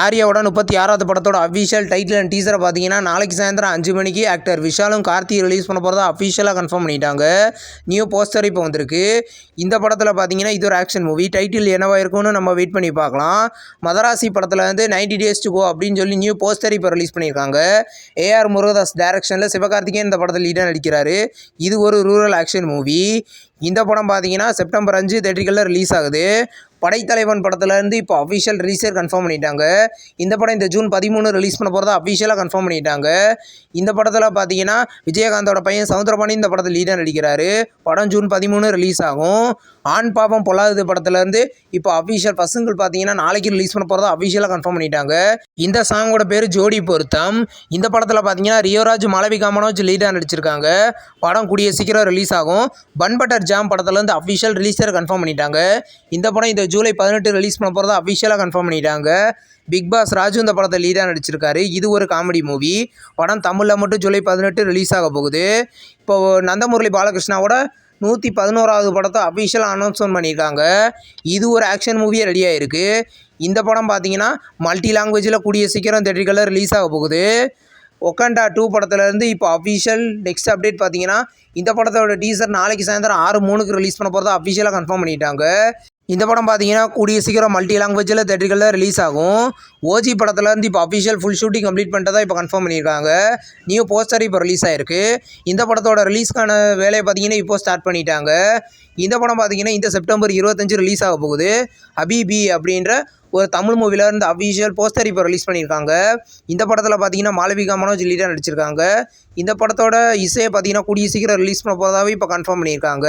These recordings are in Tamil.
ஆர்யாவோட 36வது படத்தோட அஃபிஷியல் டைட்டில் அண்ட் டீசரை பார்த்தீங்கன்னா நாளைக்கு சாயந்தரம் 5 மணிக்கு ஆக்டர் விஷாலும் கார்த்தி ரிலீஸ் பண்ண போகிறதா அஃபிஷியலாக கன்ஃபார்ம் பண்ணிட்டாங்க. நியூ போஸ்டர் இப்போ வந்திருக்கு. இந்த படத்தில் பார்த்தீங்கன்னா இது ஒரு ஆக்ஷன் மூவி. டைட்டில் என்னவா இருக்கும்னு நம்ம வெயிட் பண்ணி பார்க்கலாம். மதராசி படத்தில் வந்து 90 Days to Go அப்படின்னு சொல்லி நியூ போஸ்டர் இப்போ ரிலீஸ் பண்ணியிருக்காங்க. ஏஆர் முருகதாஸ் டைரக்ஷனில் சிவகார்த்திகேயன் இந்த படத்தில் லீடாக நடிக்கிறாரு. இது ஒரு ரூரல் ஆக்ஷன் மூவி. இந்த படம் பார்த்தீங்கன்னா செப்டம்பர் 5 தேட்டரிகளில் ரிலீஸ் ஆகுது. படைத்தலைவன் படத்துலேருந்து இப்போ அஃபிஷியல் ரிலீஸர் கன்ஃபார்ம் பண்ணிட்டாங்க. இந்த படம் இந்த ஜூன் 13 ரிலீஸ் பண்ண போகிறதா அஃபிஷியலாக கன்ஃபார்ம் பண்ணிட்டாங்க. இந்த படத்தில் பார்த்தீங்கன்னா விஜயகாந்தோட பையன் சவுந்தரபாணி இந்த படத்தில் லீடாக நடிக்கிறாரு. படம் ஜூன் 13 ரிலீஸ் ஆகும். ஆண் பாவம் பொல்லாதது படத்துலேருந்து இப்போ அஃபிஷியல் ஃபர்ஸ்ட் சிங்கிள் பார்த்தீங்கன்னா நாளைக்கு ரிலீஸ் பண்ண போகிறதா அஃபிஷியலாக கன்ஃபார்ம் பண்ணிட்டாங்க. இந்த சாங்கோட பேர் ஜோடி பொருத்தம். இந்த படத்தில் பார்த்தீங்கன்னா ரியோராஜ் மாளவிகா மனோஜ் லீடாக நடிச்சிருக்காங்க. படம் கூடிய சீக்கிரம் ரிலீஸ் ஆகும். பன் பட்டர் ஜாம் படத்துலேருந்து அஃபிஷியல் ரிலீஸர் கன்ஃபார்ம் பண்ணிட்டாங்க. இந்த படம் இந்த ஜூலை 18 ரிலீஸ் பண்ண போகிறதா அஃபிஷியலாக கன்ஃபார்ம் பண்ணிட்டாங்க. பிக் பாஸ் ராஜு இந்த படத்தை லீடாக நடிச்சிருக்காரு. இது ஒரு காமெடி மூவி. படம் தமிழில் மட்டும் ஜூலை 18 ரிலீஸ் ஆக போகுது. இப்போது நந்தமுரளி பாலகிருஷ்ணாவோட 111வது படத்தை அஃபிஷியலாக அனௌன்ஸ்மெண்ட் பண்ணியிருக்காங்க. இது ஒரு ஆக்ஷன் மூவியாக ரெடியாக இருக்குது. இந்த படம் பார்த்தீங்கன்னா மல்டி லாங்குவேஜில் கூடிய சீக்கிரம் தேட்டரிகளில் ரிலீஸ் ஆக போகுது. ஒக்கண்டா 2 படத்துலேருந்து இப்போ அஃபிஷியல் நெக்ஸ்ட் அப்டேட் பார்த்தீங்கன்னா இந்த படத்தோட டீசர் நாளைக்கு சாயந்தரம் 6:03 ரிலீஸ் பண்ண போகிறதா அஃபிஷியலாக கன்ஃபார்ம் பண்ணிட்டாங்க. இந்த படம் பார்த்தீங்கன்னா கூடிய சீக்கிரம் மல்டி லாங்குவேஜில் தேட்டரிகளில் ரிலீஸ் ஆகும். ஓஜி படத்துலேருந்து இப்போ அஃபிஷியல் ஃபுல் ஷூட்டிங் கம்ப்ளீட் பண்ணிட்டதா இப்போ கன்ஃபார்ம் பண்ணியிருக்காங்க. நியூ போஸ்டர் இப்போ ரிலீஸ் ஆகிருக்கு. இந்த படத்தோட ரிலீஸ்க்கான வேலையை பார்த்தீங்கன்னா இப்போ ஸ்டார்ட் பண்ணிட்டாங்க. இந்த படம் பார்த்தீங்கன்னா இந்த செப்டம்பர் 25 ரிலீஸ் ஆக போகுது. ஹபீபி அப்படின்ற ஒரு தமிழ் மூவிலேருந்து அஃபிஷியல் போஸ்டர் இப்போ ரிலீஸ் பண்ணியிருக்காங்க. இந்த படத்தில் பார்த்தீங்கன்னா மாளவிகா மனோஜ் லீடாக நடிச்சிருக்காங்க. இந்த படத்தோட இசையை பார்த்தீங்கன்னா கூடிய சீக்கிரம் ரிலீஸ் பண்ண போகிறதாவே இப்போ கன்ஃபார்ம் பண்ணியிருக்காங்க.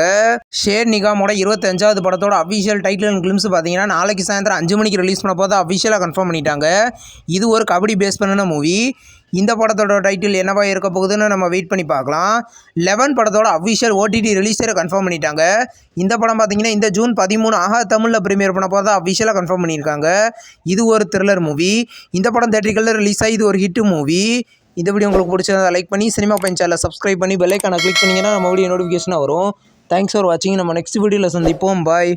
ஷேர் நிகாமோட 25வது படத்தோட அஃபிஷியல் டைட்டில் அண்ட் கிளிம்ஸ் பார்த்தீங்கன்னா நாளைக்கு சாயந்தரம் 5 மணிக்கு ரிலீஸ் பண்ண போகிறதா அஃபிஷியலாக கன்ஃபார்ம் பண்ணிட்டாங்க. இது ஒரு கபடி பேஸ் பண்ணின மூவி. இந்த படத்தோட டைட்டில் என்னவா இருக்க போகுதுன்னு நம்ம வெயிட் பண்ணி பார்க்கலாம். 11 படத்தோட அஃபிஷியல் ஓடிடி ரிலீஸரை கன்ஃபார்ம் பண்ணிட்டாங்க. இந்த படம் பார்த்தீங்கன்னா இந்த ஜூன் 13 ஆஹா தமிழில் ப்ரீமியர் பண்ண போகிறதா அஃபிஷியலாக கன்ஃபார்ம் பண்ணியிருக்காங்க. இது ஒரு த்ரில்லர் மூவி. இந்த படம் தேட்டரிகளில் ரிலீஸ் ஆகி இது ஒரு ஹிட் மூவி. இந்த வீடியோ உங்களுக்கு பிடிச்சதை லைக் பண்ணி சினிமா பையன் சேனலை சப்ஸ்கிரைப் பண்ணி பெல் ஐக்கானை கிளிக் பண்ணிங்கன்னா நம்ம வீடியோ நோட்டிஃபிகேஷனாக வரும். தேங்க்ஸ் ஃபார் வாட்சிங். நம்ம நெக்ஸ்ட் வீடியோவில் சந்திப்போம். பாய்.